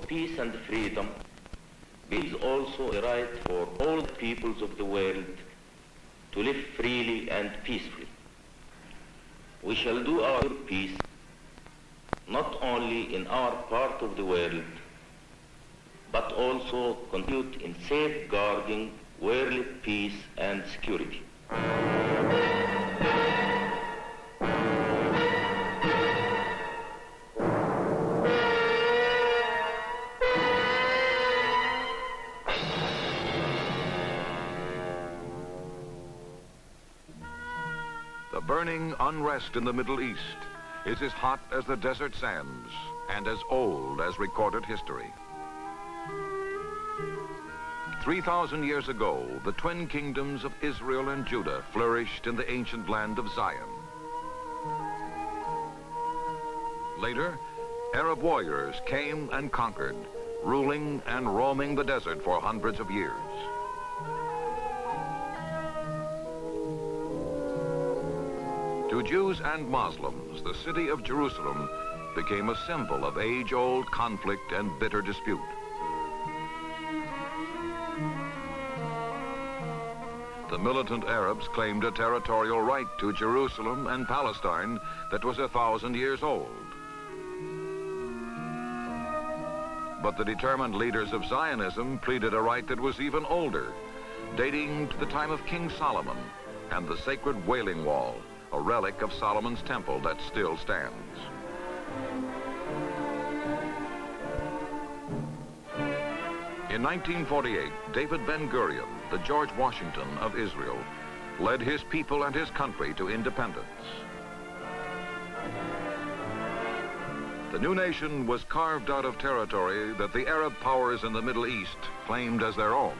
peace and freedom, is also a right for all peoples of the world to live freely and peacefully. We shall do our peace not only in our part of the world, but also contribute in safeguarding world peace and security. The burning unrest in the Middle East is as hot as the desert sands and as old as recorded history. 3,000 years ago, the twin kingdoms of Israel and Judah flourished in the ancient land of Zion. Later, Arab warriors came and conquered, ruling and roaming the desert for hundreds of years. To Jews and Muslims, the city of Jerusalem became a symbol of age-old conflict and bitter dispute. The militant Arabs claimed a territorial right to Jerusalem and Palestine that was 1,000 years old. But the determined leaders of Zionism pleaded a right that was even older, dating to the time of King Solomon and the sacred Wailing Wall, a relic of Solomon's temple that still stands. In 1948, David Ben-Gurion, the George Washington of Israel, led his people and his country to independence. The new nation was carved out of territory that the Arab powers in the Middle East claimed as their own.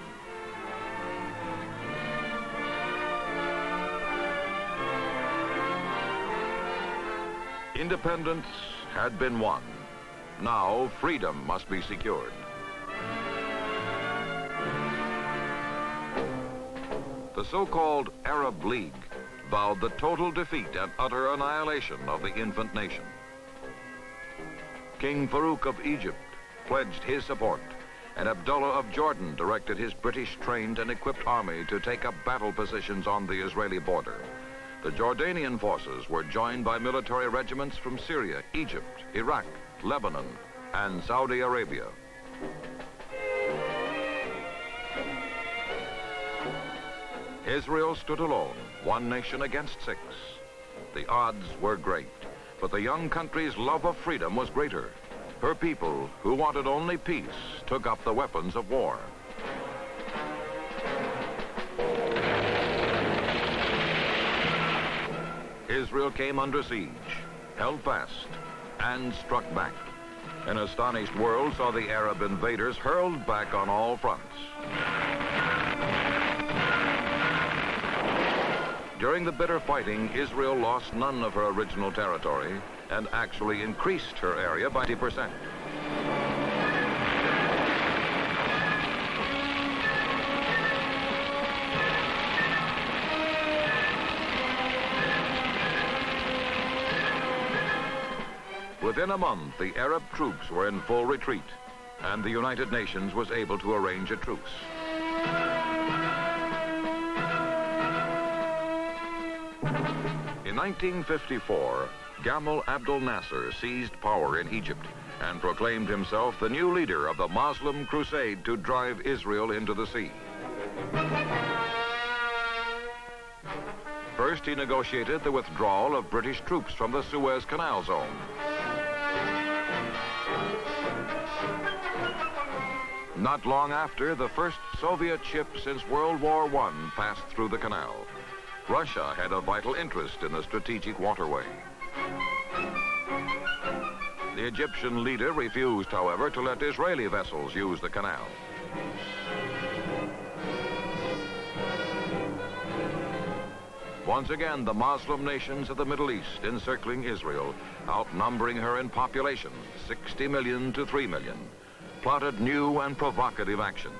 Independence had been won. Now freedom must be secured. The so-called Arab League vowed the total defeat and utter annihilation of the infant nation. King Farouk of Egypt pledged his support, and Abdullah of Jordan directed his British-trained and equipped army to take up battle positions on the Israeli border. The Jordanian forces were joined by military regiments from Syria, Egypt, Iraq, Lebanon, and Saudi Arabia. Israel stood alone, one nation against six. The odds were great, but the young country's love of freedom was greater. Her people, who wanted only peace, took up the weapons of war. Israel came under siege, held fast, and struck back. An astonished world saw the Arab invaders hurled back on all fronts. During the bitter fighting, Israel lost none of her original territory and actually increased her area by 20%. Within a month, the Arab troops were in full retreat, and the United Nations was able to arrange a truce. In 1954, Gamal Abdel Nasser seized power in Egypt and proclaimed himself the new leader of the Muslim crusade to drive Israel into the sea. First, he negotiated the withdrawal of British troops from the Suez Canal zone. Not long after, the first Soviet ship since World War I passed through the canal. Russia had a vital interest in the strategic waterway. The Egyptian leader refused, however, to let Israeli vessels use the canal. Once again, the Muslim nations of the Middle East encircling Israel, outnumbering her in population, 60 million to 3 million, plotted new and provocative actions.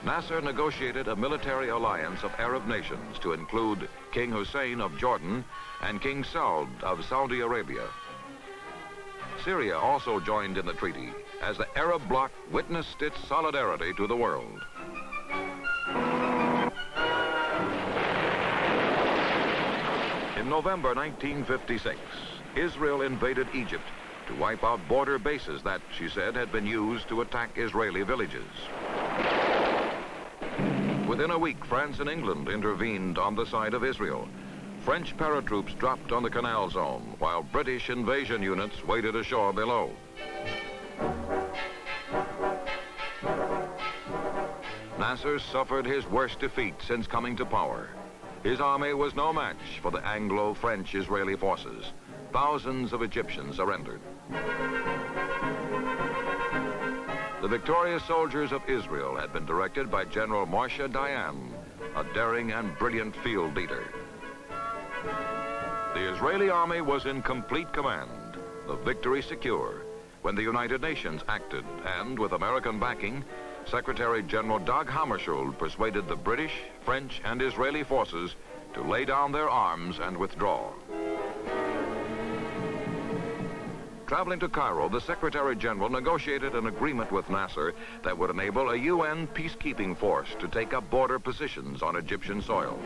Nasser negotiated a military alliance of Arab nations to include King Hussein of Jordan and King Saud of Saudi Arabia. Syria also joined in the treaty as the Arab bloc witnessed its solidarity to the world. In November 1956, Israel invaded Egypt to wipe out border bases that, she said, had been used to attack Israeli villages. Within a week, France and England intervened on the side of Israel. French paratroops dropped on the canal zone, while British invasion units waited ashore below. Nasser suffered his worst defeat since coming to power. His army was no match for the Anglo-French-Israeli forces. Thousands of Egyptians surrendered. The victorious soldiers of Israel had been directed by General Moshe Dayan, a daring and brilliant field leader. The Israeli army was in complete command, the victory secure, when the United Nations acted, and with American backing, Secretary General Dag Hammarskjöld persuaded the British, French, and Israeli forces to lay down their arms and withdraw. Traveling to Cairo, the Secretary General negotiated an agreement with Nasser that would enable a UN peacekeeping force to take up border positions on Egyptian soil.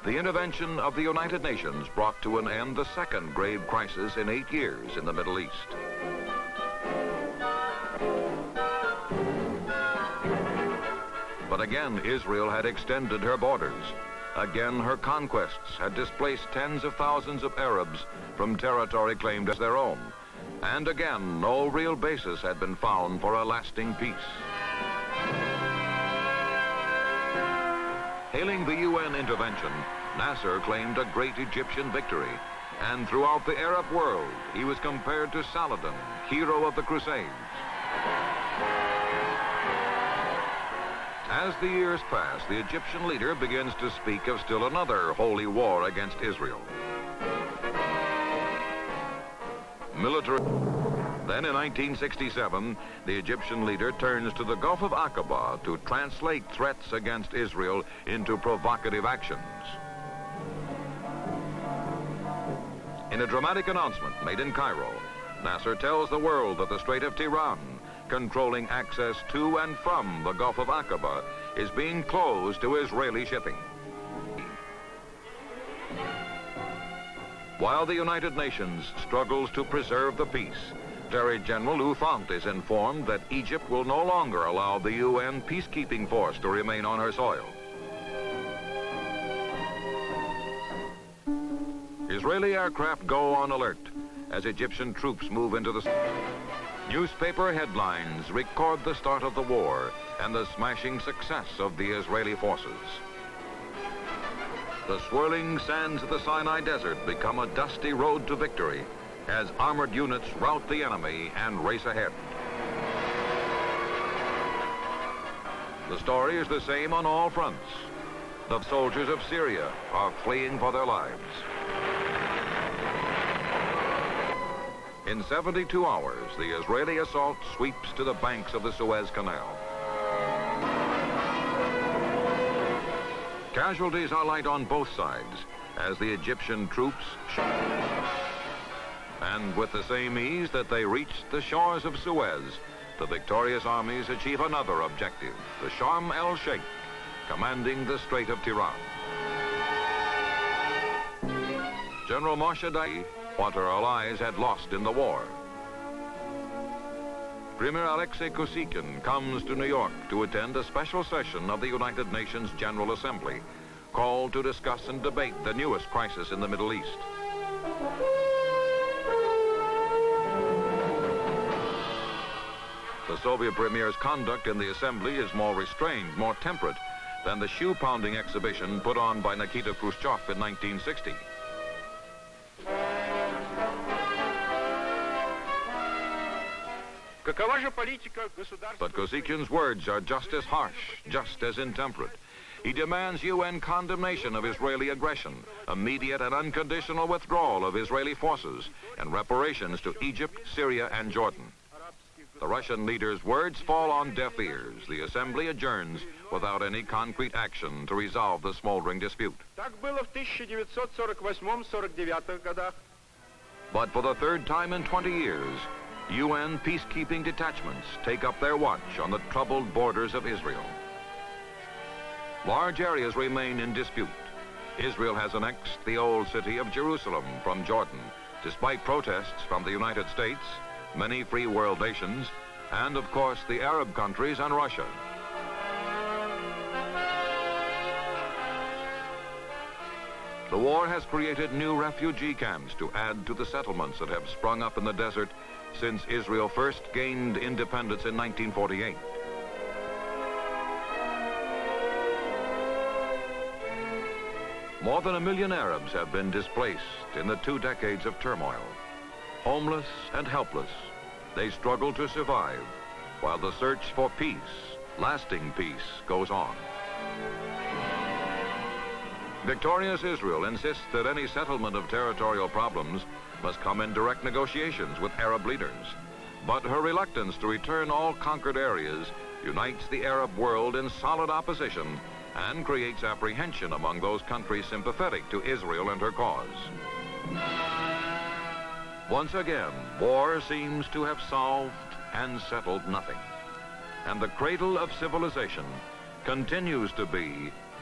The intervention of the United Nations brought to an end the second grave crisis in 8 years in the Middle East. But again, Israel had extended her borders. Again, her conquests had displaced tens of thousands of Arabs from territory claimed as their own. And again, no real basis had been found for a lasting peace. Hailing the UN intervention, Nasser claimed a great Egyptian victory. And throughout the Arab world, he was compared to Saladin, hero of the Crusades. As the years pass, the Egyptian leader begins to speak of still another holy war against Israel. Military. Then in 1967, the Egyptian leader turns to the Gulf of Aqaba to translate threats against Israel into provocative actions. In a dramatic announcement made in Cairo, Nasser tells the world that the Strait of Tiran, controlling access to and from the Gulf of Aqaba, is being closed to Israeli shipping. While the United Nations struggles to preserve the peace, Secretary General Oufant is informed that Egypt will no longer allow the UN peacekeeping force to remain on her soil. Israeli aircraft go on alert as Egyptian troops move into the... Newspaper headlines record the start of the war and the smashing success of the Israeli forces. The swirling sands of the Sinai Desert become a dusty road to victory as armored units rout the enemy and race ahead. The story is the same on all fronts. The soldiers of Syria are fleeing for their lives. In 72 hours, the Israeli assault sweeps to the banks of the Suez Canal. Casualties are light on both sides as the Egyptian troops... And with the same ease that they reached the shores of Suez, the victorious armies achieve another objective, the Sharm el-Sheikh, commanding the Strait of Tiran. General Moshe Dayan, what our allies had lost in the war. Premier Alexei Kosygin comes to New York to attend a special session of the United Nations General Assembly, called to discuss and debate the newest crisis in the Middle East. The Soviet premier's conduct in the assembly is more restrained, more temperate than the shoe-pounding exhibition put on by Nikita Khrushchev in 1960. But Kosygin's words are just as harsh, just as intemperate. He demands UN condemnation of Israeli aggression, immediate and unconditional withdrawal of Israeli forces, and reparations to Egypt, Syria, and Jordan. The Russian leader's words fall on deaf ears. The assembly adjourns without any concrete action to resolve the smoldering dispute. Так было в 1948-49 годах. But for the third time in 20 years, UN peacekeeping detachments take up their watch on the troubled borders of Israel. Large areas remain in dispute. Israel has annexed the old city of Jerusalem from Jordan, despite protests from the United States, many free world nations, and of course the Arab countries and Russia. The war has created new refugee camps to add to the settlements that have sprung up in the desert since Israel first gained independence in 1948. More than 1 million Arabs have been displaced in the 2 decades of turmoil. Homeless and helpless, they struggle to survive while the search for peace, lasting peace, goes on. Victorious Israel insists that any settlement of territorial problems must come in direct negotiations with Arab leaders. But her reluctance to return all conquered areas unites the Arab world in solid opposition and creates apprehension among those countries sympathetic to Israel and her cause. Once again, war seems to have solved and settled nothing. And the cradle of civilization continues to be